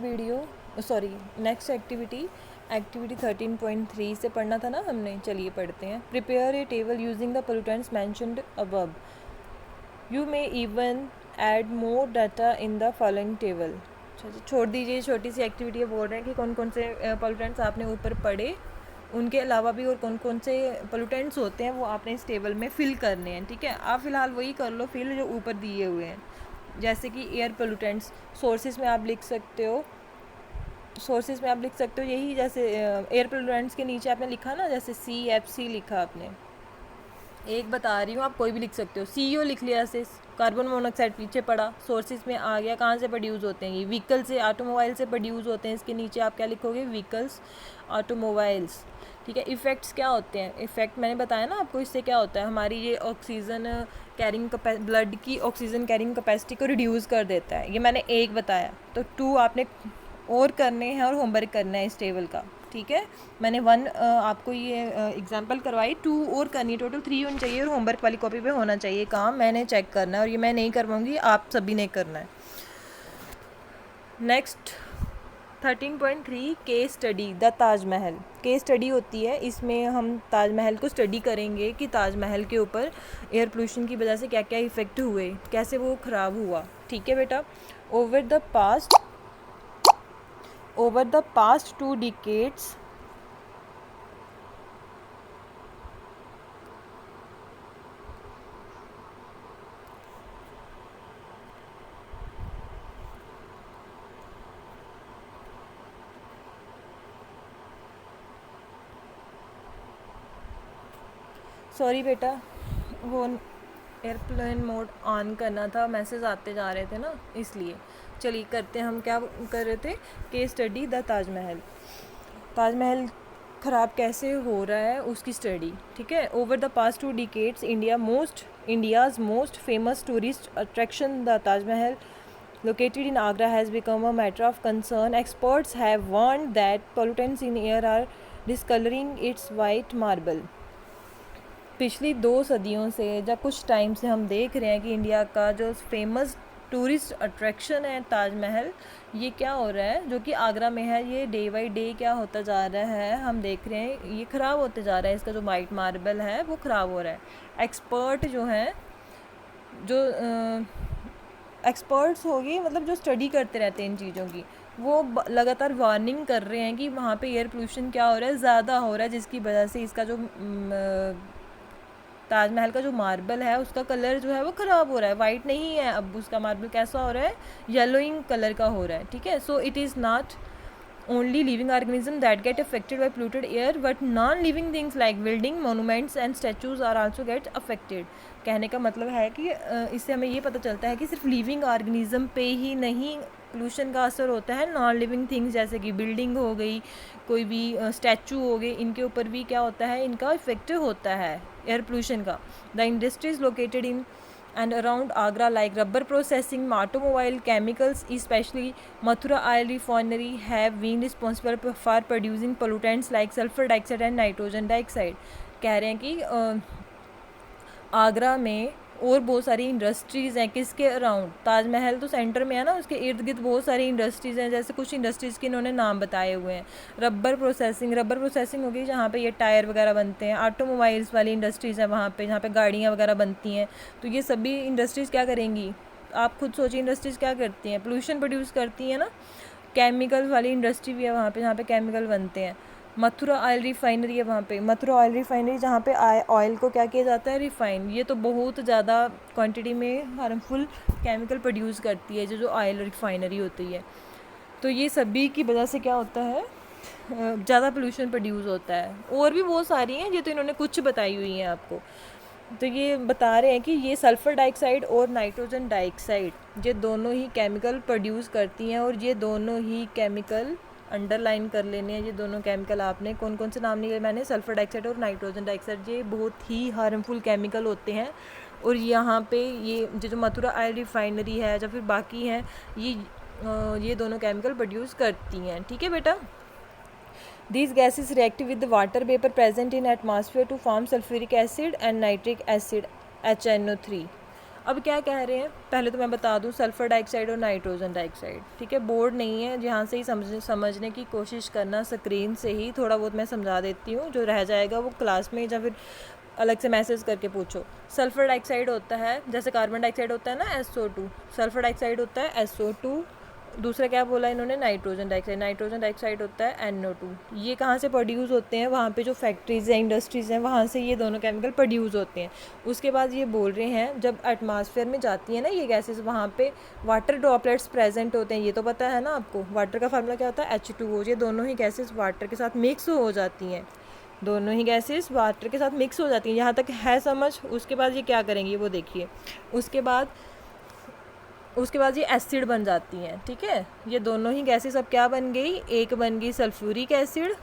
Next activity 13.3 से पढ़ना था ना हमने, चलिए पढ़ते हैं। Prepare a table using the pollutants mentioned above. You may even add more data in the following table. छोड़ दीजिए, छोटी सी एक्टिविटी बोल रहे हैं कि कौन कौन से पोल्यूटेंट्स आपने ऊपर पढ़े, उनके अलावा भी और कौन कौन से पोल्यूटेंट्स होते हैं वो आपने इस टेबल में फिल करने हैं। ठीक है, आप फ़िलहाल वही कर लो फिल जो ऊपर दिए हुए हैं। जैसे कि एयर पोल्यूटेंट्स सोर्सेज में आप लिख सकते हो, यही जैसे एयर पोल्यूटेंट्स के नीचे आपने लिखा ना, जैसे CFC लिखा आपने, एक बता रही हूँ, आप कोई भी लिख सकते हो। CO लिख लिया, जैसे कार्बन मोनोऑक्साइड पीछे पड़ा, सोर्सेज में आ गया। कहाँ से प्रोड्यूस होते हैं ये? व्हीकल से, ऑटोमोबाइल से प्रोड्यूस होते हैं। इसके नीचे आप क्या लिखोगे? Vehicles, automobiles. ठीक है, इफ़ेक्ट्स क्या होते हैं? इफ़ेक्ट मैंने बताया ना आपको, इससे क्या होता है, हमारी ये ऑक्सीजन कैरिंग ब्लड की ऑक्सीजन कैरिंग कैपेसिटी को रिड्यूस कर देता है। ये मैंने एक बताया, तो 2 आपने और करने हैं और होमवर्क करना है इस टेबल का। ठीक है, मैंने 1 आपको ये एग्जांपल करवाई, 2 और करनी है, टोटल 3 होनी चाहिए और होमवर्क वाली कॉपी पे होना चाहिए काम। मैंने चेक करना है और ये मैं नहीं करवाऊँगी, आप सभी ने करना है। Next 13.3 case study the Taj Mahal. Case study होती है, इसमें हम ताजमहल को स्टडी करेंगे कि ताजमहल के ऊपर एयर पोल्यूशन की वजह से क्या क्या इफ़ेक्ट हुए, कैसे वो ख़राब हुआ। ठीक है बेटा, over the past 2 decades sorry बेटा, वो एयरप्लेन मोड ऑन करना था, मैसेज आते जा रहे थे ना, इसलिए। चलिए करते हैं, हम क्या कर रहे थे? केस स्टडी द ताजमहल ख़राब कैसे हो रहा है उसकी स्टडी। ठीक है, over the past 2 decades India's most famous tourist attraction the Taj Mahal located in Agra has become a matter of concern. Experts have warned that pollutants in air are discoloring its white marble. पिछली 2 सदियों से या कुछ time से हम देख रहे हैं कि इंडिया का जो फेमस टूरिस्ट अट्रैक्शन है ताजमहल, ये क्या हो रहा है, जो कि आगरा में है, ये डे बाई डे क्या होता जा रहा है, हम देख रहे हैं ये ख़राब होते जा रहा है। इसका जो वाइट मार्बल है वो ख़राब हो रहा है। एक्सपर्ट जो हैं, जो एक्सपर्ट्स होगी, मतलब जो स्टडी करते रहते हैं इन चीज़ों की, वो लगातार वार्निंग कर रहे हैं कि वहाँ पे एयर पोल्यूशन क्या हो रहा है, ज़्यादा हो रहा है, जिसकी वजह से इसका जो ताजमहल का जो मार्बल है उसका कलर जो है वो ख़राब हो रहा है, वाइट नहीं है, अब उसका मार्बल कैसा हो रहा है? येलोइंग कलर का हो रहा है। ठीक है, so it is not only living organism that get affected by polluted air, but non-living things like building, monuments and statues are also get affected. कहने का मतलब है कि इससे हमें ये पता चलता है कि सिर्फ लिविंग ऑर्गेनिज्म पे ही नहीं पोल्यूशन का असर होता है, नॉन लिविंग थिंग्स जैसे कि बिल्डिंग हो गई, कोई भी स्टैचू हो गए, इनके ऊपर भी क्या होता है, इनका इफेक्ट होता है एयर पोल्यूशन का। The industries located in and around Agra like rubber processing, automobile, chemicals, especially Mathura oil refinery have been responsible for producing pollutants like sulfur dioxide and nitrogen dioxide. कह रहे हैं कि आगरा में और बहुत सारी इंडस्ट्रीज़ हैं, किसके अराउंड? ताजमहल तो सेंटर में है ना, उसके इर्द गिर्द बहुत सारी इंडस्ट्रीज़ हैं, जैसे कुछ इंडस्ट्रीज़ के इन्होंने नाम बताए हुए हैं। रबर प्रोसेसिंग होगी जहाँ पे ये टायर वगैरह बनते हैं। ऑटोमोबाइल्स वाली इंडस्ट्रीज़ है वहाँ पे, जहाँ पे गाड़ियाँ वगैरह बनती हैं। तो ये सभी इंडस्ट्रीज़ क्या करेंगी? आप खुद सोचिए, इंडस्ट्रीज़ क्या करती हैं? पोल्यूशन प्रोड्यूस करती हैं ना। केमिकल वाली इंडस्ट्री भी है वहाँ पे, जहाँ पे केमिकल बनते हैं। मथुरा ऑयल रिफाइनरी है वहाँ पे, मथुरा ऑयल रिफाइनरी जहाँ पे ऑयल को क्या किया जाता है? रिफाइन। ये तो बहुत ज़्यादा क्वांटिटी में हार्मफुल केमिकल प्रोड्यूस करती है जो ऑयल रिफाइनरी होती है। तो ये सभी की वजह से क्या होता है? ज़्यादा पोल्यूशन प्रोड्यूस होता है। और भी बहुत सारी हैं, ये तो इन्होंने कुछ बताई हुई हैं आपको। तो ये बता रहे हैं कि ये सल्फ़र डाइऑक्साइड और नाइट्रोजन डाइऑक्साइड ये दोनों ही केमिकल प्रोड्यूस करती हैं, और ये दोनों ही केमिकल अंडरलाइन कर लेने हैं। ये दोनों केमिकल आपने कौन कौन से नाम लिए मैंने? सल्फ़र डाइऑक्साइड और नाइट्रोजन डाइऑक्साइड। ये बहुत ही हार्मफुल केमिकल होते हैं, और यहाँ पे ये जो मथुरा ऑयल रिफाइनरी है या फिर बाकी हैं, ये दोनों केमिकल प्रोड्यूस करती हैं। ठीक है बेटा, These gases react with the water vapor present in atmosphere to form sulfuric acid and nitric acid HNO3. अब क्या कह रहे हैं, पहले तो मैं बता दूं, सल्फ़र डाइऑक्साइड और नाइट्रोजन डाइऑक्साइड, ठीक है। बोर्ड नहीं है, जहाँ से ही समझने की कोशिश करना, स्क्रीन से ही थोड़ा बहुत मैं समझा देती हूँ, जो रह जाएगा वो क्लास में या फिर अलग से मैसेज करके पूछो। सल्फ़र डाइऑक्साइड होता है, जैसे कार्बन डाइऑक्साइड होता है ना SO2, सल्फ़र डाइऑक्साइड होता है SO2। दूसरा क्या बोला इन्होंने, नाइट्रोजन डाइऑक्साइड, नाइट्रोजन डाइऑक्साइड होता है NO2। ये कहाँ से प्रोड्यूस होते हैं, वहाँ पे जो फैक्ट्रीज़ हैं, इंडस्ट्रीज़ हैं, वहाँ से ये दोनों केमिकल प्रोड्यूस होते हैं। उसके बाद ये बोल रहे हैं जब एटमॉस्फेयर में जाती है ना ये गैसेस, वहाँ पे वाटर ड्रॉपलेट्स प्रेजेंट होते हैं, ये तो पता है ना आपको। वाटर का फार्मूला क्या होता है, H2O। ये दोनों ही गैसेस वाटर के साथ मिक्स हो जाती हैं, दोनों ही गैसेस वाटर के साथ मिक्स हो जाती हैं, यहाँ तक है समझ। उसके बाद ये क्या करेंगी वो देखिए। उसके बाद ये एसिड बन जाती हैं, ठीक है। ये दोनों ही गैसेस अब क्या बन गई, एक बन गई सल्फ्यूरिक एसिड,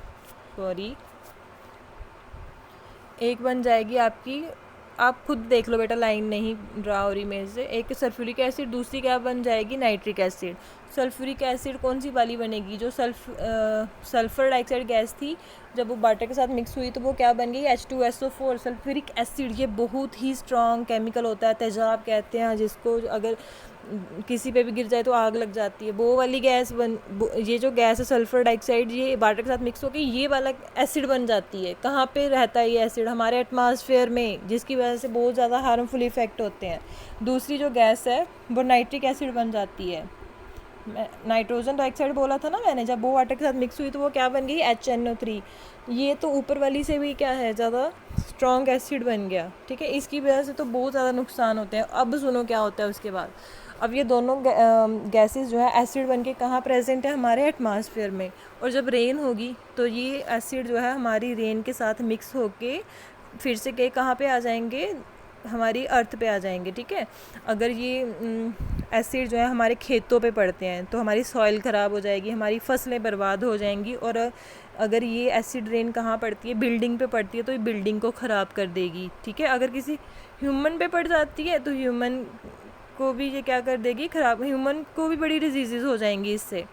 एक बन जाएगी आपकी, आप खुद देख लो बेटा, लाइन नहीं ड्रा हो रही मेरे से। एक सल्फ्यूरिक एसिड, दूसरी क्या बन जाएगी, नाइट्रिक एसिड। सल्फ्यूरिक एसिड कौन सी वाली बनेगी, जो सल्फ़र डाइऑक्साइड गैस थी, जब वो वाटर के साथ मिक्स हुई तो वो क्या बन गई, H2SO4। सल्फ्यूरिक एसिड ये बहुत ही स्ट्रॉन्ग केमिकल होता है, तेजाब कहते हैं जिसको, अगर किसी पे भी गिर जाए तो आग लग जाती है। वो वाली गैस ये जो गैस है सल्फ़र डाइऑक्साइड, ये वाटर के साथ मिक्स होकर ये वाला एसिड बन जाती है। कहाँ पे रहता है ये एसिड, हमारे एटमॉस्फेयर में, जिसकी वजह से बहुत ज़्यादा हार्मफुल इफ़ेक्ट होते हैं। दूसरी जो गैस है वो नाइट्रिक एसिड बन जाती है। नाइट्रोजन डाइऑक्साइड बोला था ना मैंने, जब वो वाटर के साथ मिक्स हुई तो वो क्या बन गई, HNO3। ये तो ऊपर वाली से भी क्या है, ज़्यादा स्ट्रॉन्ग एसिड बन गया, ठीक है। इसकी वजह से तो बहुत ज़्यादा नुकसान होते हैं। अब सुनो क्या होता है उसके बाद। अब ये दोनों गैसेस जो है एसिड बन के कहाँ प्रेजेंट है, हमारे एटमॉस्फेयर में। और जब रेन होगी तो ये एसिड जो है हमारी रेन के साथ मिक्स होके फिर से के कहाँ पे आ जाएंगे, हमारी अर्थ पे आ जाएंगे, ठीक है। अगर ये एसिड जो है हमारे खेतों पे पड़ते हैं तो हमारी सॉइल ख़राब हो जाएगी, हमारी फसलें बर्बाद हो जाएंगी। और अगर ये एसिड रेन कहाँ पड़ती है, बिल्डिंग पे पड़ती है, तो ये बिल्डिंग को ख़राब कर देगी, ठीक है। अगर किसी ह्यूमन पे पड़ जाती है तो ह्यूमन को भी ये क्या कर देगी, ख़राब। ह्यूमन को भी बड़ी डिजीज़ हो जाएंगी इससे,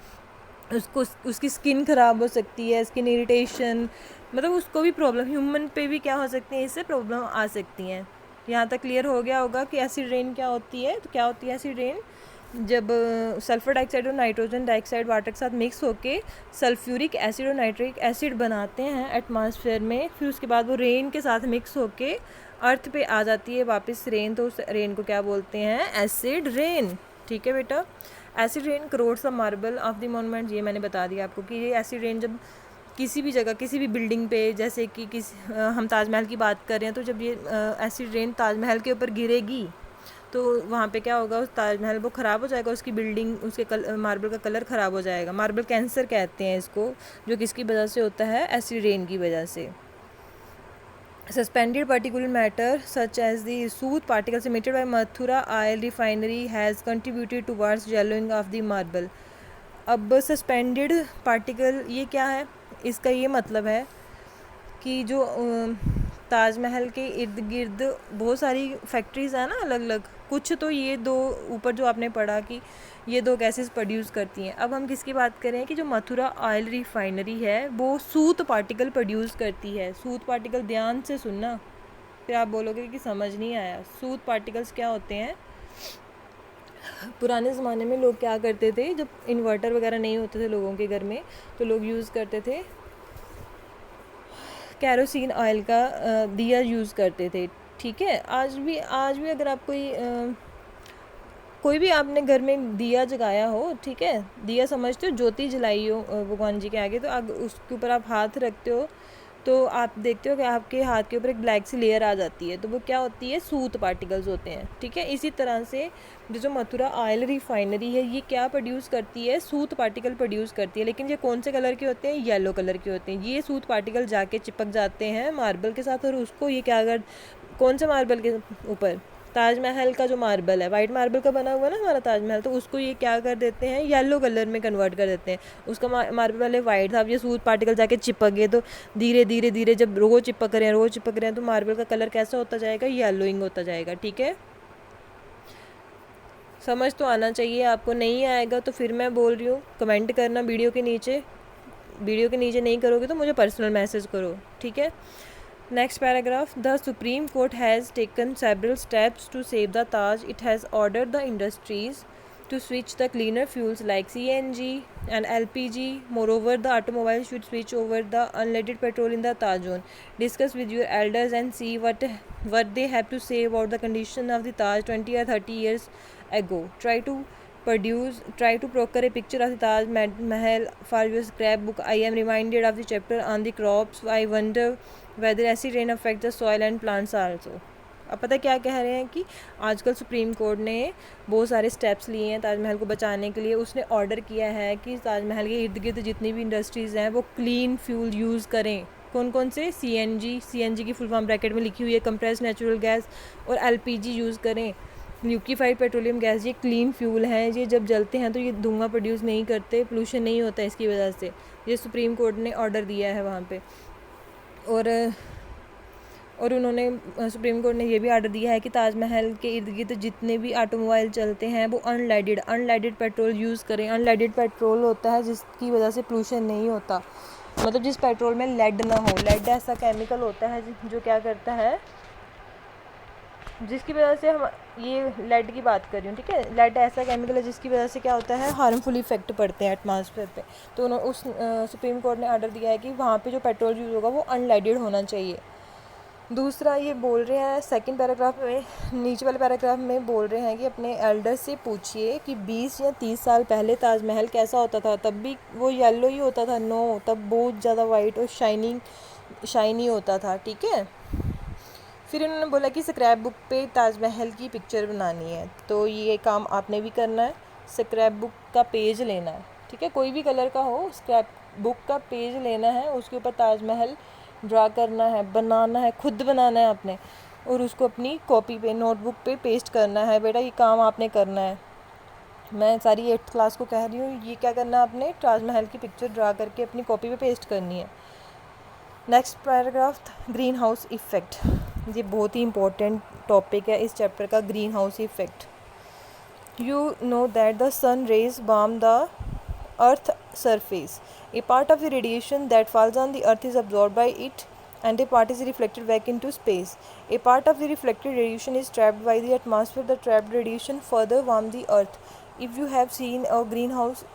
उसको उसकी स्किन ख़राब हो सकती है, स्किन इरिटेशन, मतलब उसको भी प्रॉब्लम, ह्यूमन पे भी क्या हो सकती है, इससे प्रॉब्लम आ सकती हैं। यहाँ तक क्लियर हो गया होगा कि एसिड रेन क्या होती है। तो क्या होती है एसिड रेन, जब सल्फ़र डाइऑक्साइड और नाइट्रोजन डाइऑक्साइड वाटर के साथ मिक्स होके सल्फ्यूरिक एसिड और नाइट्रिक एसिड बनाते हैं एटमॉस्फेयर में, फिर उसके बाद वो रेन के साथ मिक्स होके अर्थ पे आ जाती है वापस रेन। तो उस रेन को क्या बोलते हैं, एसिड रेन, ठीक है बेटा। Acid rain crores of marble of the monument, ये मैंने बता दिया आपको कि ये एसिड रेन जब किसी भी जगह, किसी भी बिल्डिंग पे, जैसे कि हम ताजमहल की बात कर रहे हैं, तो जब ये एसिड रेन ताजमहल के ऊपर गिरेगी तो वहाँ पे क्या होगा, उस ताजमहल वो ख़राब हो जाएगा, उसकी बिल्डिंग, उसके मार्बल का कलर ख़राब हो जाएगा। मार्बल कैंसर कहते हैं इसको, जो किसकी वजह से होता है, एसिड रेन की वजह से। Suspended particulate matter such as the soot particles emitted by Mathura oil refinery has contributed towards yellowing of the marble। अब सस्पेंडेड पार्टिकल ये क्या है, इसका ये मतलब है कि जो ताजमहल के इर्द गिर्द बहुत सारी फैक्ट्रीज़ हैं ना अलग अलग, कुछ तो ये दो ऊपर जो आपने पढ़ा कि ये दो गैसेस प्रोड्यूस करती हैं। अब हम किसकी बात करें कि जो मथुरा ऑयल रिफाइनरी है वो सूत पार्टिकल प्रोड्यूस करती है। सूत पार्टिकल, ध्यान से सुनना, फिर आप बोलोगे कि समझ नहीं आया। सूत पार्टिकल्स क्या होते हैं, पुराने ज़माने में लोग क्या करते थे, जब इन्वर्टर वगैरह नहीं होते थे लोगों के घर में, तो लोग यूज़ करते थे कैरोसिन ऑयल का दिया यूज़ करते थे, ठीक है। आज भी अगर आप कोई भी आपने घर में दिया जगाया हो, ठीक है, दिया समझते हो, ज्योति जलाई हो भगवान जी के आगे, तो आप उसके ऊपर आप हाथ रखते हो तो आप देखते हो कि आपके हाथ के ऊपर एक ब्लैक सी लेयर आ जाती है, तो वो क्या होती है, सूत पार्टिकल्स होते हैं, ठीक है। इसी तरह से जो मथुरा ऑयल रिफाइनरी है ये क्या प्रोड्यूस करती है, सूत पार्टिकल प्रोड्यूस करती है। लेकिन ये कौन से कलर के होते हैं, येलो कलर के होते हैं। ये सूत पार्टिकल जाके चिपक जाते हैं मार्बल के साथ, और उसको ये क्या कर, कौन से मार्बल के ऊपर, ताजमहल का जो मार्बल है, वाइट मार्बल का बना हुआ ना हमारा ताजमहल, तो उसको ये क्या कर देते हैं, येलो कलर में कन्वर्ट कर देते हैं। उसका मार्बल पहले वाइट था, अब ये सूत पार्टिकल जाके चिपक गए, तो धीरे धीरे धीरे जब रोज चिपक रहे हैं तो मार्बल का कलर कैसा होता जाएगा, येलोइंग होता जाएगा, ठीक है। समझ तो आना चाहिए आपको, नहीं आएगा तो फिर मैं बोल रही हूँ कमेंट करना वीडियो के नीचे नहीं करोगे तो मुझे पर्सनल मैसेज करो, ठीक है। Next paragraph. The Supreme Court has taken several steps to save the Taj. It has ordered the industries to switch the cleaner fuels like CNG and LPG. Moreover, the automobile should switch over the unleaded petrol in the Taj zone. Discuss with your elders and see what they have to say about the condition of the Taj 20 or 30 years ago. Try to procure a picture of the Taj Mahal for your scrapbook. I am reminded of the chapter on the crops. I wonder whether acid rain affect the soil and plants also. अब पता क्या कह रहे हैं कि आजकल supreme court ने बहुत सारे स्टेप्स लिए हैं ताजमहल को बचाने के लिए. उसने ऑर्डर किया है कि ताजमहल के इर्द गिर्द जितनी भी इंडस्ट्रीज़ हैं वो क्लीन फ्यूल यूज़ करें. कौन कौन से? CNG की फुल फॉर्म ब्रैकेट में लिखी हुई है कंप्रेस्ड नेचुरल गैस, और LPG यूज़ करें, लिक्विफाइड पेट्रोलियम गैस. ये क्लीन फ्यूल हैं, ये जब जलते हैं तो ये धुआं प्रोड्यूस नहीं करते, पोल्यूशन नहीं होता इसकी वजह से. ये सुप्रीम कोर्ट ने ऑर्डर दिया है वहाँ पे. और उन्होंने सुप्रीम कोर्ट ने ये भी आर्डर दिया है कि ताजमहल के इर्द गिर्द जितने भी ऑटोमोबाइल चलते हैं वो अनलेडेड पेट्रोल यूज़ करें. अनलेडेड पेट्रोल होता है जिसकी वजह से पोल्यूशन नहीं होता, मतलब जिस पेट्रोल में लेड ना हो. लेड ऐसा केमिकल होता है जो क्या करता है, जिसकी वजह से हम ये लेड की बात कर रही हूँ, ठीक है. लेड ऐसा केमिकल है जिसकी वजह से क्या होता है, हार्मफुल इफेक्ट पड़ते हैं एटमॉस्फेयर पे. तो उस सुप्रीम कोर्ट ने आर्डर दिया है कि वहाँ पे जो पेट्रोल यूज़ होगा वो अनलेडेड होना चाहिए. दूसरा ये बोल रहे हैं सेकंड पैराग्राफ में, नीचे वाले पैराग्राफ में बोल रहे हैं कि अपने एल्डर से पूछिए कि 20 या 30 साल पहले ताजमहल कैसा होता था. तब भी वो येलो ही होता था? नो, तब बहुत ज़्यादा वाइट और शाइनी होता था, ठीक है. फिर उन्होंने बोला कि स्क्रैप बुक पे ताजमहल की पिक्चर बनानी है. तो ये काम आपने भी करना है. स्क्रैप बुक का पेज लेना है, ठीक है, कोई भी कलर का हो. स्क्रैप बुक का पेज लेना है, उसके ऊपर ताजमहल ड्रा करना है, बनाना है, खुद बनाना है आपने, और उसको अपनी कॉपी पे, नोटबुक पे पेस्ट करना है. बेटा ये काम आपने करना है. मैं सारी 8th क्लास को कह रही हूँ, ये क्या करना है आपने, ताजमहल की पिक्चर ड्रा करके अपनी कॉपी पे पेस्ट करनी है. Next paragraph, greenhouse effect. ये बहुत ही इंपॉर्टेंट टॉपिक है इस चैप्टर का, greenhouse effect. You know that the sun rays warm the earth surface. A part of the radiation that falls on the earth is absorbed by it and a part is reflected back into space. A part of the reflected radiation is trapped by the atmosphere. The trapped radiation further warms the earth. If you have seen a greenhouse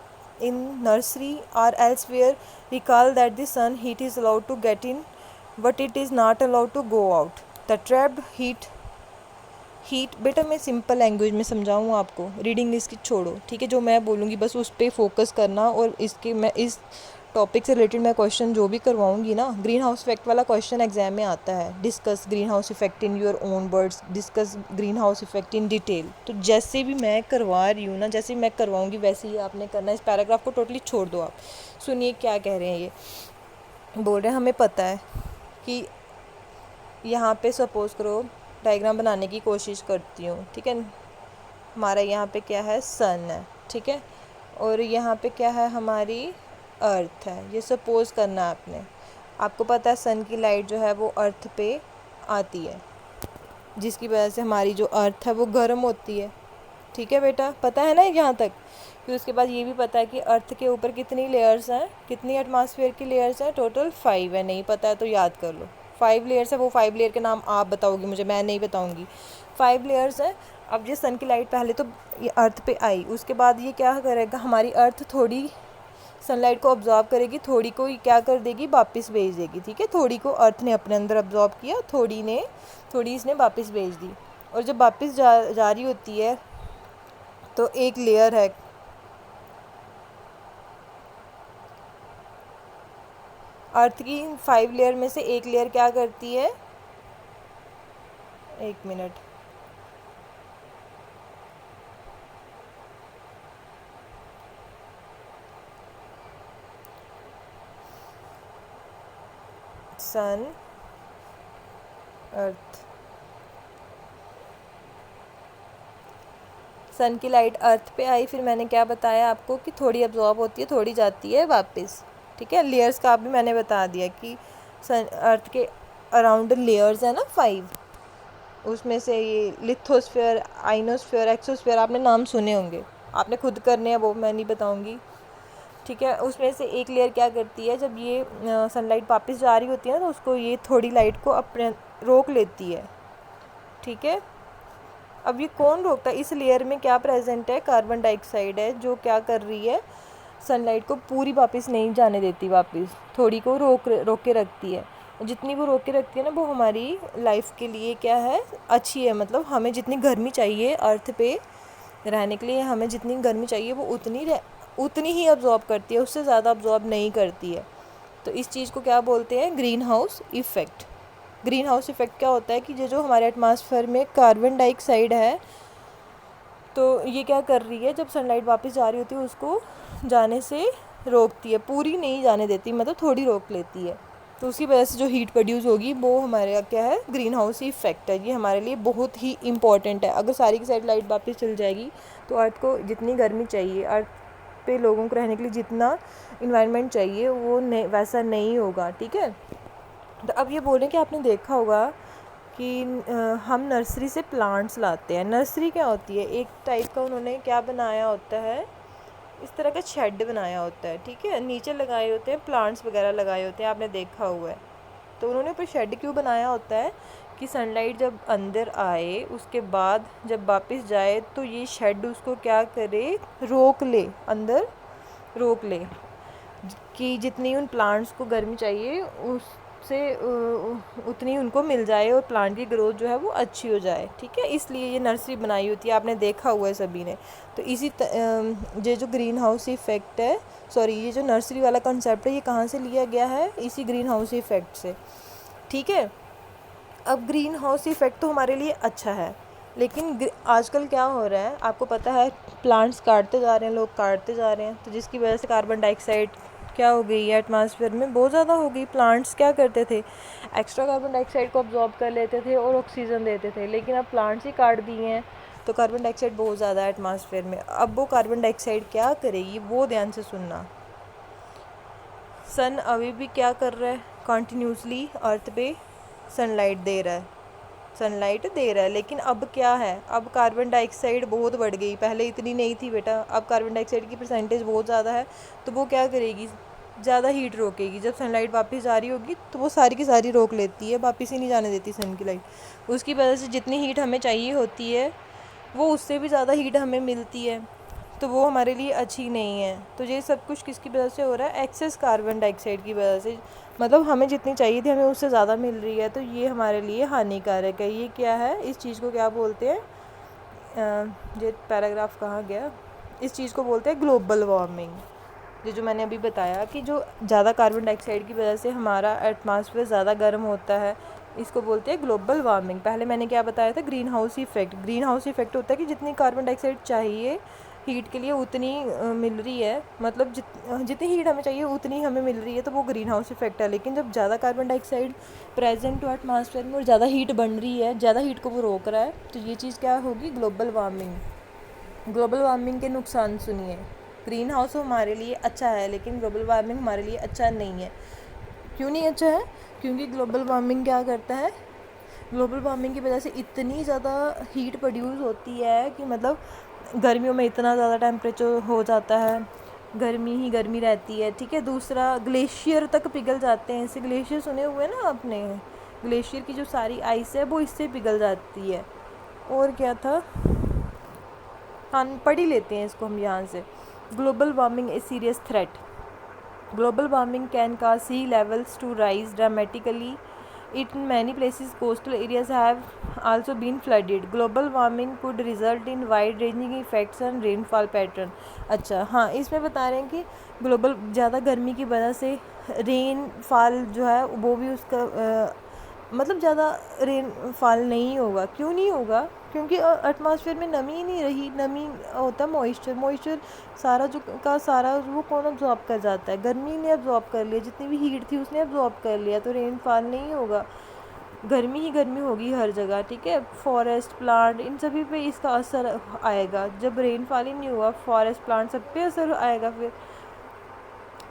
in nursery or elsewhere, recall that the sun heat is allowed to get in but it is not allowed to go out. The trapped heat बेटा मैं simple language में समझाऊँ आपको, reading इसकी छोड़ो, ठीक है. जो मैं बोलूँगी बस उस पर फोकस करना, और मैं इस टॉपिक से रिलेटेड मैं क्वेश्चन जो भी करवाऊँगी ना, ग्रीन हाउस इफेक्ट वाला क्वेश्चन एग्जाम में आता है. Discuss green house effect in your own words, discuss green house effect in detail. तो जैसे भी मैं करवा रही हूँ ना, जैसे मैं करवाऊँगी वैसे ही आपने करना है. इस पैराग्राफ को टोटली छोड़ दो आप. सुनिए क्या कह रहे हैं. ये बोल रहे हैं हमें पता है कि यहाँ पे सपोज़ करो डायग्राम बनाने की कोशिश करती हूँ, ठीक है. हमारा यहाँ पे क्या है, सन है, ठीक है, और यहाँ पे क्या है, हमारी अर्थ है. ये सपोज़ करना आपने. आपको पता है सन की लाइट जो है वो अर्थ पे आती है, जिसकी वजह से हमारी जो अर्थ है वो गर्म होती है, ठीक है बेटा, पता है ना यहाँ तक. फिर उसके बाद ये भी पता है कि अर्थ के ऊपर कितनी लेयर्स हैं, कितनी एटमॉस्फेयर की लेयर्स हैं, टोटल 5 है. नहीं पता है तो याद कर लो. 5 लेयर्स है, वो 5 लेयर के नाम आप बताओगी मुझे, मैं नहीं बताऊंगी. 5 लेयर्स हैं. अब ये सन की लाइट पहले तो ये अर्थ पे आई, उसके बाद ये क्या करेगा, हमारी अर्थ थोड़ी सनलाइट को ऑब्जॉर्व करेगी, थोड़ी को क्या कर देगी, वापस भेज देगी, ठीक है. थोड़ी को अर्थ ने अपने अंदर ऑब्जॉर्व किया, थोड़ी इसने वापस भेज दी. और जब वापस जा रही होती है तो एक लेयर है, अर्थ की 5 लेयर में से एक लेयर क्या करती है, एक मिनट, सन, अर्थ. सन की लाइट अर्थ पे आई, फिर मैंने क्या बताया आपको कि थोड़ी अब्जॉर्ब होती है, थोड़ी जाती है वापस, ठीक है. लेयर्स का भी मैंने बता दिया कि सन अर्थ के अराउंड लेयर्स है ना 5, उसमें से ये लिथोस्फीयर, आइनोस्फीयर, एक्सोस्फीयर आपने नाम सुने होंगे, आपने खुद करने हैं, वो मैं नहीं बताऊंगी, ठीक है। उसमें से एक लेयर क्या करती है, जब ये सनलाइट वापस जा रही होती है ना, तो उसको ये थोड़ी लाइट को अपने रोक लेती है, ठीक है। अब ये कौन रोकता है, इस लेयर में क्या प्रेजेंट है, कार्बन डाइऑक्साइड है, जो क्या कर रही है, सनलाइट को पूरी वापस नहीं जाने देती, वापस थोड़ी को रोक के रखती है। जितनी वो रोक के रखती है ना, वो हमारी लाइफ के लिए क्या है, अच्छी है। मतलब हमें जितनी गर्मी चाहिए अर्थ पे रहने के लिए, हमें जितनी गर्मी चाहिए वो उतनी ही अब्जॉर्ब करती है, उससे ज़्यादा अब्जॉर्ब नहीं करती है। तो इस चीज़ को क्या बोलते हैं, green house effect. Green house effect क्या होता है कि जो हमारे एटमॉस्फेयर में कार्बन डाइऑक्साइड है, तो ये क्या कर रही है, जब सनलाइट वापस जा रही होती है उसको जाने से रोकती है, पूरी नहीं जाने देती, मतलब थोड़ी रोक लेती है। तो उसकी वजह से जो हीट प्रोड्यूस होगी वो हमारे यहाँ क्या है, ग्रीन हाउस इफेक्ट है। ये हमारे लिए बहुत ही इंपॉर्टेंट है। अगर सारी की सारी लाइट वापस चल जाएगी तो अर्थ को जितनी गर्मी चाहिए, अर्थ पे लोगों को रहने के लिए जितना इन्वायरमेंट चाहिए वो वैसा नहीं होगा, ठीक है। तो अब ये बोलें कि आपने देखा होगा कि हम नर्सरी से प्लांट्स लाते हैं। नर्सरी क्या होती है, एक टाइप का उन्होंने क्या बनाया होता है, इस तरह का शेड बनाया होता है, ठीक है। नीचे लगाए होते हैं प्लांट्स वगैरह लगाए होते हैं, आपने देखा हुआ है। तो उन्होंने ऊपर शेड क्यों बनाया होता है कि सनलाइट जब अंदर आए उसके बाद जब वापस जाए तो ये शेड उसको क्या करे, रोक ले, अंदर रोक ले, कि जितनी उन प्लांट्स को गर्मी चाहिए उससे उतनी उनको मिल जाए और प्लांट की ग्रोथ जो है वो अच्छी हो जाए, ठीक है। इसलिए ये नर्सरी बनाई होती है, आपने देखा हुआ है सभी ने। तो ये जो ग्रीन हाउस इफ़ेक्ट है, सॉरी, ये जो नर्सरी वाला कंसेप्ट है, ये कहाँ से लिया गया है, इसी ग्रीन हाउस इफ़ेक्ट से, ठीक है। अब ग्रीन हाउस इफ़ेक्ट तो हमारे लिए अच्छा है, लेकिन आजकल क्या हो रहा है आपको पता है, प्लांट्स काटते जा रहे हैं, लोग काटते जा रहे हैं, तो जिसकी वजह से कार्बन डाइऑक्साइड क्या हो गई है, एटमॉस्फेयर में बहुत ज़्यादा हो गई। प्लांट्स क्या करते थे, एक्स्ट्रा कार्बन डाइऑक्साइड को अब्जॉर्ब कर लेते थे और ऑक्सीजन देते थे, लेकिन अब प्लांट्स ही काट दिए हैं तो कार्बन डाइऑक्साइड बहुत ज़्यादा है एटमॉस्फेयर में। अब वो कार्बन डाइऑक्साइड क्या करेगी, वो ध्यान से सुनना। सन अभी भी क्या कर रहा है, कॉन्टीन्यूसली अर्थ पे सनलाइट दे रहा है, लेकिन अब क्या है, अब कार्बन डाइऑक्साइड बहुत बढ़ गई, पहले इतनी नहीं थी बेटा, अब कार्बन डाइऑक्साइड की परसेंटेज बहुत ज़्यादा है। तो वो क्या करेगी, ज़्यादा हीट रोकेगी। जब सनलाइट वापस जा रही होगी तो वो सारी की सारी रोक लेती है, वापस ही नहीं जाने देती सन की लाइट। उसकी वजह से जितनी हीट हमें चाहिए होती है वो उससे भी ज़्यादा हीट हमें मिलती है, तो वो हमारे लिए अच्छी नहीं है। तो ये सब कुछ किसकी वजह से हो रहा है, एक्सेस कार्बन डाइऑक्साइड की वजह से। मतलब हमें जितनी चाहिए थी हमें उससे ज़्यादा मिल रही है, तो ये हमारे लिए हानिकारक है। ये क्या है, इस चीज़ को क्या बोलते हैं, ये पैराग्राफ कहाँ गया, इस चीज़ को बोलते हैं ग्लोबल वार्मिंग। जो मैंने अभी बताया कि जो ज़्यादा कार्बन डाइऑक्साइड की वजह से हमारा एटमॉस्फेयर ज़्यादा गर्म होता है, इसको बोलते हैं ग्लोबल वार्मिंग। पहले मैंने क्या बताया था, green house effect. Green house effect होता है कि जितनी कार्बन डाइऑक्साइड चाहिए हीट के लिए उतनी मिल रही है, मतलब जितनी हीट हमें चाहिए उतनी हमें मिल रही है, तो वो ग्रीन हाउस इफ़ेक्ट है। लेकिन जब ज़्यादा कार्बन डाइऑक्साइड प्रेजेंट हो एटमॉस्फेयर में और ज़्यादा हीट बन रही है, ज़्यादा हीट को वो रोक रहा है, तो ये चीज़ क्या होगी, ग्लोबल वार्मिंग। ग्लोबल वार्मिंग के नुकसान सुनिए। ग्रीन हाउस हमारे लिए अच्छा है, लेकिन ग्लोबल वार्मिंग हमारे लिए अच्छा नहीं है। क्यों नहीं अच्छा है, क्योंकि ग्लोबल वार्मिंग क्या करता है, ग्लोबल वार्मिंग की वजह से इतनी ज़्यादा हीट प्रोड्यूस होती है कि मतलब गर्मियों में इतना ज़्यादा टेम्परेचर हो जाता है, गर्मी ही गर्मी रहती है, ठीक है। दूसरा, ग्लेशियर तक पिघल जाते हैं। इससे ग्लेशियर सुने हुए ना आपने, ग्लेशियर की जो सारी आइस है वो इससे पिघल जाती है। और क्या था, हाँ पढ़ ही लेते हैं इसको हम यहाँ से। Global warming a serious threat. Global warming can cause sea levels to rise dramatically. In many places, coastal areas have also been flooded. Global warming could result in wide-ranging effects on rainfall pattern. अच्छा, हाँ इसमें बता रहे हैं कि global ज़्यादा गर्मी की वजह से रेनफॉल जो है वो भी उसका मतलब ज़्यादा रेनफॉल नहीं होगा। क्यों नहीं होगा, क्योंकि एटमॉस्फेयर में नमी ही नहीं रही। नमी होता है मॉइस्चर सारा वो कौन अब्जॉर्ब कर जाता है, गर्मी ने अब्जॉर्ब कर लिया, जितनी भी हीट थी उसने अब्जॉर्ब कर लिया, तो रेनफॉल नहीं होगा, गर्मी ही गर्मी होगी हर जगह, ठीक है। फॉरेस्ट प्लांट इन सभी पे इसका असर आएगा। जब रेनफॉल ही नहीं हुआ, फॉरेस्ट प्लांट सब पे असर आएगा। फिर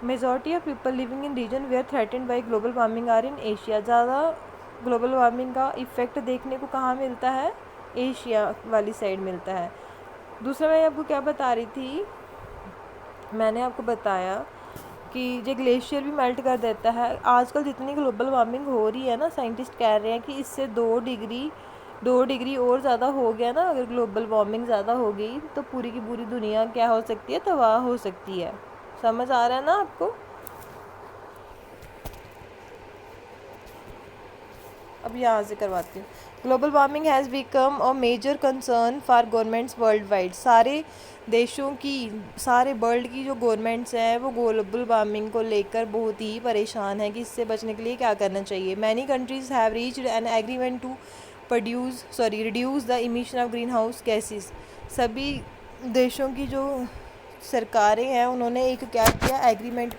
majority of people living in region where threatened by global warming are in Asia. ज़्यादा ग्लोबल वार्मिंग का इफ़ेक्ट देखने को कहाँ मिलता है, एशिया वाली साइड मिलता है। दूसरा मैं आपको क्या बता रही थी मैंने आपको बताया कि ये ग्लेशियर भी मेल्ट कर देता है। आजकल जितनी ग्लोबल वार्मिंग हो रही है ना, साइंटिस्ट कह रहे हैं कि इससे 2 डिग्री और ज़्यादा हो गया ना, अगर ग्लोबल वार्मिंग ज़्यादा हो गई तो पूरी की पूरी दुनिया क्या हो सकती है, तबाह हो सकती है। समझ आ रहा है ना आपको? अब यहाँ से करवाती हूँ। Global warming has become a major concern for governments worldwide. सारे देशों की, सारे वर्ल्ड की जो गवर्नमेंट्स हैं वो ग्लोबल वार्मिंग को लेकर बहुत ही परेशान है कि इससे बचने के लिए क्या करना चाहिए। Many countries have reached an agreement to reduce the emission of greenhouse gases. सभी देशों की जो सरकारें हैं उन्होंने एक क्या किया, एग्रीमेंट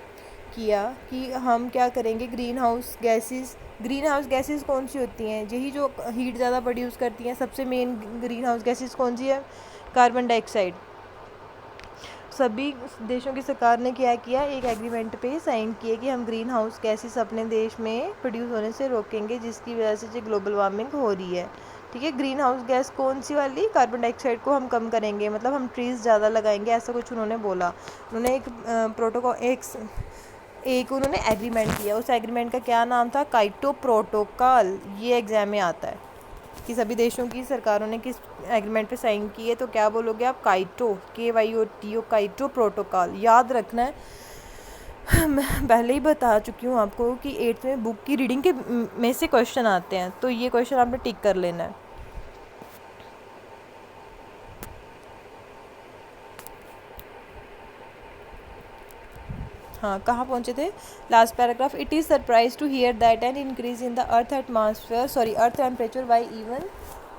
किया कि हम क्या करेंगे, ग्रीन हाउस गैसेस कौन सी होती हैं, यही जो हीट ज़्यादा प्रोड्यूस करती हैं। सबसे मेन ग्रीन हाउस गैसेस कौन सी है, कार्बन डाइऑक्साइड। सभी देशों की सरकार ने क्या किया, एक एग्रीमेंट पे साइन किए कि हम ग्रीन हाउस गैसेस अपने देश में प्रोड्यूस होने से रोकेंगे, जिसकी वजह से जो ग्लोबल वार्मिंग हो रही है। ठीक है, ग्रीन हाउस गैस कौन सी वाली, कार्बन डाइऑक्साइड को हम कम करेंगे, मतलब हम ट्रीज़ ज़्यादा लगाएंगे, ऐसा कुछ उन्होंने बोला। उन्होंने एक उन्होंने एग्रीमेंट किया। उस एग्रीमेंट का क्या नाम था, काइटो प्रोटोकॉल। ये एग्जाम में आता है कि सभी देशों की सरकारों ने किस एग्रीमेंट पे साइन किए, तो क्या बोलोगे आप, काइटो, KYOTO, काइटो प्रोटोकॉल। याद रखना है, मैं पहले ही बता चुकी हूँ आपको कि 8th में बुक की रीडिंग के में से क्वेश्चन आते हैं, तो ये क्वेश्चन आपने टिक कर लेना है। हाँ, कहाँ पहुँचे थे, last paragraph. It is surprise to hear that an increase in the earth temperature by even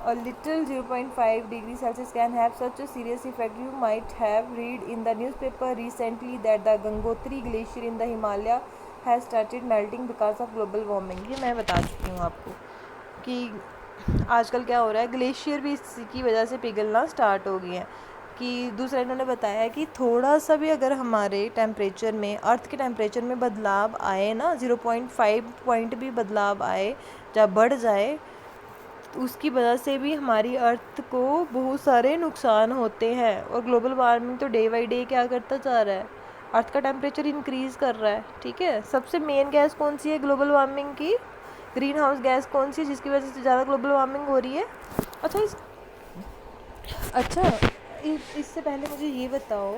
a little 0.5 degree Celsius can have such a serious effect. You might have read in the newspaper recently that the Gangotri glacier in the Himalaya has started melting because of global warming. ये मैं बता चुकी हूँ आपको कि आजकल क्या हो रहा है, ग्लेशियर भी इसकी वजह से पिघलना स्टार्ट हो गए हैं। कि दूसरा इन्होंने बताया कि थोड़ा सा भी अगर हमारे टेम्परेचर में, अर्थ के टेम्परेचर में बदलाव आए ना, 0.5 पॉइंट भी बदलाव आए, जब बढ़ जाए, उसकी वजह से भी हमारी अर्थ को बहुत सारे नुकसान होते हैं। और ग्लोबल वार्मिंग तो डे बाई डे क्या करता जा रहा है, अर्थ का टेम्परेचर इंक्रीज़ कर रहा है। ठीक है, सबसे मेन गैस कौन सी है ग्लोबल वार्मिंग की, ग्रीन हाउस गैस कौन सी है जिसकी वजह से ज़्यादा ग्लोबल वार्मिंग हो रही है। अच्छा, इससे पहले मुझे ये बताओ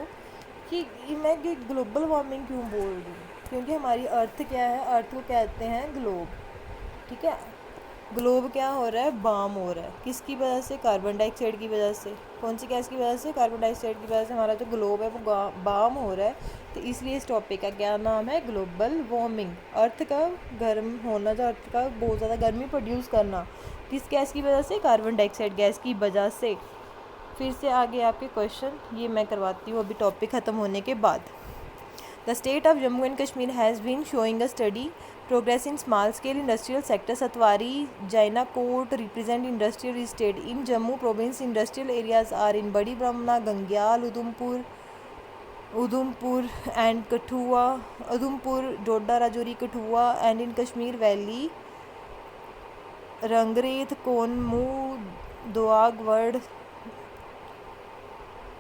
कि मैं ये ग्लोबल वार्मिंग क्यों बोल रही हूँ, क्योंकि हमारी अर्थ क्या है, अर्थ को कहते हैं ग्लोब। ठीक है, ग्लोब क्या हो रहा है, बाम हो रहा है, किसकी वजह से, कार्बन डाइऑक्साइड की वजह से। कौन सी गैस की वजह से, कार्बन डाइऑक्साइड की वजह से हमारा जो ग्लोब है वो बाम हो रहा है। तो इसलिए इस टॉपिक का क्या नाम है, ग्लोबल वार्मिंग। अर्थ का गर्म होना, जो अर्थ का बहुत ज़्यादा गर्मी प्रोड्यूस करना, किस गैस की वजह से, कार्बन डाइऑक्साइड गैस की वजह से। फिर से आगे आपके क्वेश्चन ये मैं करवाती हूँ अभी टॉपिक ख़त्म होने के बाद। The state of Jammu and Kashmir has been showing a steady progress in small scale industrial sector. Satwari Jaina Court represent industrial estate in Jammu province. Industrial areas are in Badi Brahmana, Gangyal, Udhampur and Kathua, Udhampur, Doda, Rajouri, Kathua, and in Kashmir Valley, Rangreth, Konmu, Doag, Ward,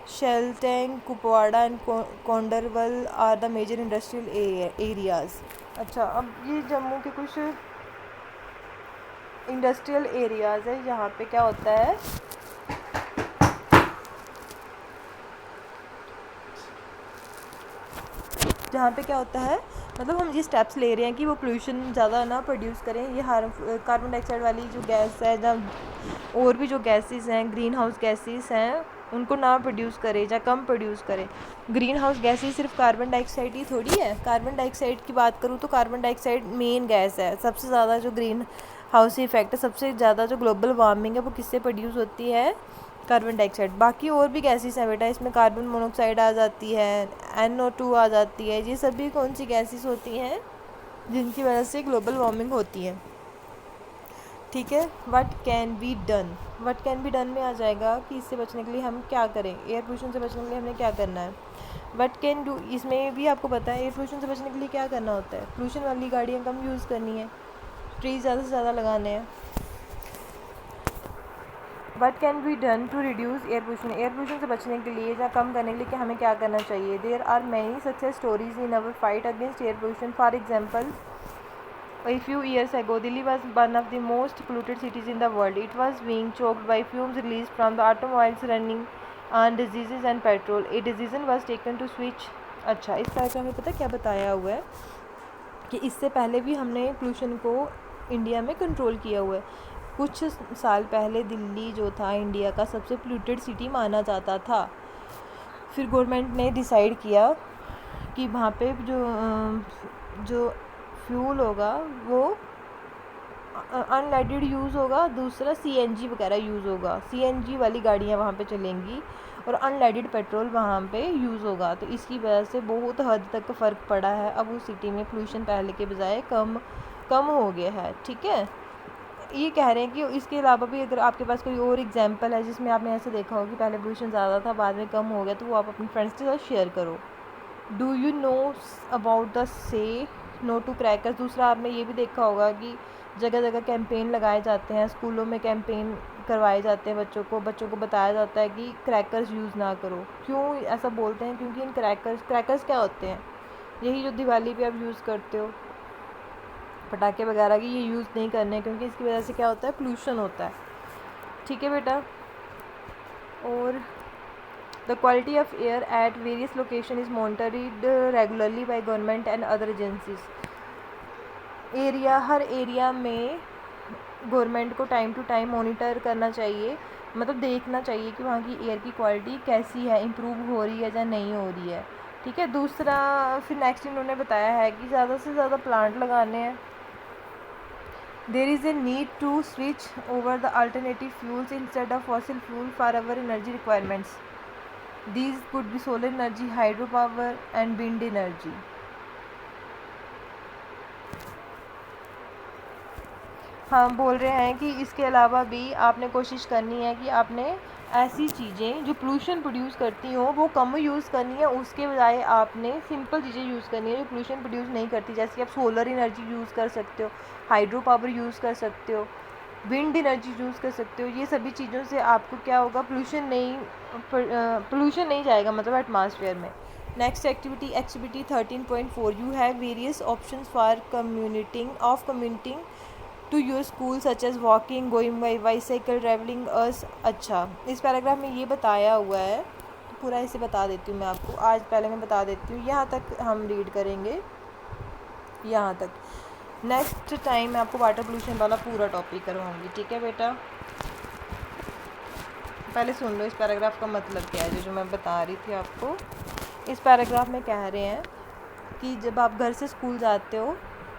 Sheltang, Kupwara and Kondarwal are the major industrial areas. अच्छा, अब ये जम्मू के कुछ industrial areas है, यहाँ पे क्या होता है, जहाँ पे क्या होता है, मतलब हम ये स्टेप्स ले रहे हैं कि वो पोल्यूशन ज़्यादा ना प्रोड्यूस करें। ये कार्बन डाइऑक्साइड वाली जो गैस है, जब और भी जो गैसेस हैं, ग्रीन हाउस गैसेस हैं, उनको ना प्रोड्यूस करे या कम प्रोड्यूस करे। ग्रीन हाउस गैसेस सिर्फ कार्बन डाइऑक्साइड ही थोड़ी है। कार्बन डाइऑक्साइड की बात करूँ तो कार्बन डाइऑक्साइड मेन गैस है। सबसे ज़्यादा जो ग्रीन हाउस इफेक्ट है, सबसे ज़्यादा जो ग्लोबल वार्मिंग है, वो किससे प्रोड्यूस होती है, कार्बन डाइऑक्साइड। बाकी और भी गैसेस हैं बेटा, इसमें कार्बन मोनोऑक्साइड आ जाती है, NO2 आ जाती है। ये सभी कौन सी गैसेस होती हैं जिनकी वजह से ग्लोबल वार्मिंग होती है। ठीक है, व्हाट कैन बी डन में आ जाएगा कि इससे बचने के लिए हम क्या करें, एयर पोल्यूशन से बचने के लिए हमें क्या करना है। व्हाट कैन डू, इसमें भी आपको पता है एयर पोल्यूशन से बचने के लिए क्या करना होता है, पोल्यूशन वाली गाड़ियाँ कम यूज़ करनी है, ट्रीज ज़्यादा से ज़्यादा लगाने हैं। What can be done to reduce air pollution, air pollution से बचने के लिए या कम करने के लिए कि हमें क्या करना चाहिए। There are many success stories in our fight against air pollution. For example, a few years ago, Delhi was one of the most polluted cities in the world. It was being choked by fumes released from the automobiles running on diseases and petrol. A decision was taken to switch. अच्छा, इस paragraph में पता क्या बताया हुआ है कि इससे पहले भी हमने पोल्यूशन को इंडिया में कंट्रोल किया हुआ है। कुछ साल पहले दिल्ली जो था इंडिया का सबसे पोल्यूटेड सिटी माना जाता था। फिर गवर्नमेंट ने डिसाइड किया कि वहाँ पे जो फ्यूल होगा वो अनलाइटेड यूज़ होगा, दूसरा सीएनजी वगैरह यूज़ होगा। सीएनजी वाली गाड़ियाँ वहाँ पे चलेंगी और अनलाइटेड पेट्रोल वहाँ पे यूज़ होगा। तो इसकी वजह से बहुत हद तक फ़र्क पड़ा है। अब उस सिटी में पोल्यूशन पहले के बजाय कम हो गया है। ठीक है, ये कह रहे हैं कि इसके अलावा भी अगर आपके पास कोई और एग्जांपल है जिसमें आपने ऐसे देखा हो कि पहले पोल्यूशन ज़्यादा था बाद में कम हो गया, तो वो आप अपने फ्रेंड्स के साथ शेयर करो। Do you know about the से नो टू क्रैकर्स। दूसरा आपने ये भी देखा होगा कि जगह जगह कैंपेन लगाए जाते हैं, स्कूलों में कैंपेन करवाए जाते हैं, बच्चों को बताया जाता है कि क्रैकर्स यूज़ ना करो। क्यों ऐसा बोलते हैं? क्योंकि इन क्रैकर्स क्या होते हैं? यही जो दिवाली पे आप यूज़ करते हो पटाखे वगैरह की, ये यूज़ नहीं करने, क्योंकि इसकी वजह से क्या होता है, पोल्यूशन होता है। ठीक है बेटा। और the quality of air at various location is monitored regularly by government and other agencies. Her area में गवर्नमेंट को टाइम टू टाइम मॉनिटर करना चाहिए, मतलब देखना चाहिए कि वहाँ की एयर की क्वालिटी कैसी है, इम्प्रूव हो रही है या नहीं हो रही है। ठीक है। दूसरा फिर नेक्स्ट इन्होंने बताया है कि ज़्यादा से ज़्यादा प्लांट लगाने हैं। There is a need to switch over the alternative fuels instead of fossil fuel for our energy requirements. These could be solar energy, hydropower and wind energy. हम बोल रहे हैं कि इसके अलावा भी आपने कोशिश करनी है कि आपने ऐसी चीज़ें जो पोल्यूशन प्रोड्यूस करती हों वो कम यूज़ करनी है, उसके बजाय आपने सिंपल चीज़ें यूज़ करनी है जो पोल्यूशन प्रोड्यूस नहीं करती। जैसे कि आप सोलर एनर्जी यूज़ कर सकते हो, हाइड्रो पावर यूज़ कर सकते हो, विंड एनर्जी यूज़ कर सकते हो। ये सभी चीज़ों से आपको क्या होगा, पोल्यूशन नहीं जाएगा, मतलब एटमॉस्फेयर में। Next activity 13.4, you have various options for commuting to your school such as walking, going by bicycle, travelling bus. अच्छा, इस पैराग्राफ में ये बताया हुआ है, तो पूरा इसे बता देती हूँ मैं आपको। आज पहले मैं बता देती हूँ, यहाँ तक हम रीड करेंगे, यहाँ तक। नेक्स्ट टाइम मैं आपको वाटर पोल्यूशन वाला पूरा टॉपिक करवाऊँगी। ठीक है बेटा, पहले सुन लो इस पैराग्राफ का मतलब क्या है जो मैं बता रही थी आपको। इस पैराग्राफ में कह रहे हैं कि जब आप घर से स्कूल जाते हो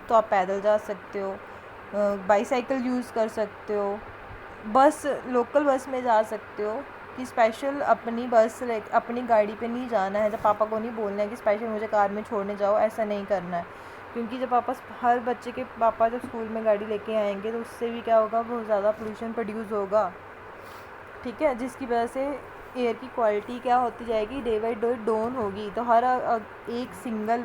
तो आप पैदल जा सकते हो, बाईसाइकिल यूज़ कर सकते हो, लोकल बस में जा सकते हो, कि स्पेशल अपनी गाड़ी पे नहीं जाना है। जब पापा को नहीं बोलना है कि स्पेशल मुझे कार में छोड़ने जाओ, ऐसा नहीं करना है, क्योंकि जब हर बच्चे के पापा जब स्कूल में गाड़ी लेके आएंगे तो उससे भी क्या होगा, बहुत ज़्यादा पोल्यूशन प्रोड्यूस होगा। ठीक है, जिसकी वजह से एयर की क्वालिटी क्या होती जाएगी, डे बाई डे डाउन होगी। तो हर एक सिंगल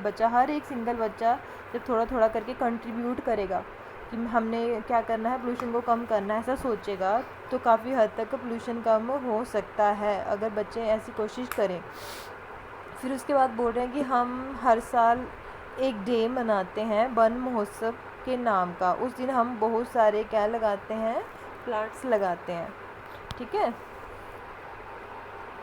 बच्चा जब थोड़ा थोड़ा करके कंट्रीब्यूट करेगा कि हमने क्या करना है, पोल्यूशन को कम करना है, ऐसा सोचेगा, तो काफ़ी हद तक पोल्यूशन कम हो सकता है अगर बच्चे ऐसी कोशिश करें। फिर उसके बाद बोल रहे हैं कि हम हर साल एक डे मनाते हैं वन महोत्सव के नाम का। उस दिन हम बहुत सारे क्या लगाते हैं, प्लांट्स लगाते हैं। ठीक है,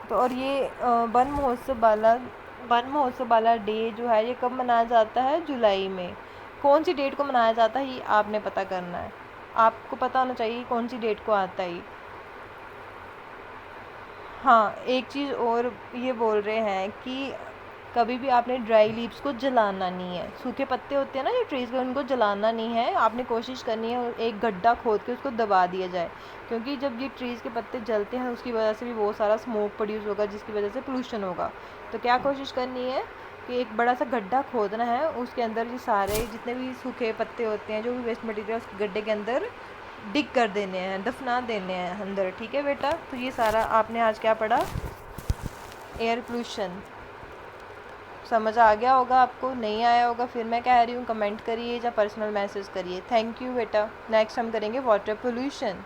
तो और ये वन महोत्सव वाला डे जो है ये कब मनाया जाता है, जुलाई में। कौन सी डेट को मनाया जाता है ये आपने पता करना है, आपको पता होना चाहिए कौन सी डेट को आता है। हाँ, एक चीज़ और ये बोल रहे हैं कि कभी भी आपने ड्राई लीव्स को जलाना नहीं है। सूखे पत्ते होते हैं ना जो ट्रीज़ के, उनको जलाना नहीं है। आपने कोशिश करनी है एक गड्ढा खोद के उसको दबा दिया जाए, क्योंकि जब ये ट्रीज़ के पत्ते जलते हैं उसकी वजह से भी बहुत सारा स्मोक प्रोड्यूस होगा, जिसकी वजह से पोल्यूशन होगा। तो क्या कोशिश करनी है कि एक बड़ा सा गड्ढा खोदना है, उसके अंदर ये सारे जितने भी सूखे पत्ते होते हैं, जो भी वेस्ट मटीरियल उस गड्ढे के अंदर डिग कर देने हैं, दफना देने हैं अंदर। ठीक है बेटा, तो ये सारा आपने आज क्या पढ़ा, एयर पोल्यूशन। समझ आ गया होगा आपको, नहीं आया होगा फिर मैं कह रही हूँ कमेंट करिए या पर्सनल मैसेज करिए। थैंक यू बेटा। नेक्स्ट हम करेंगे वाटर पोल्यूशन।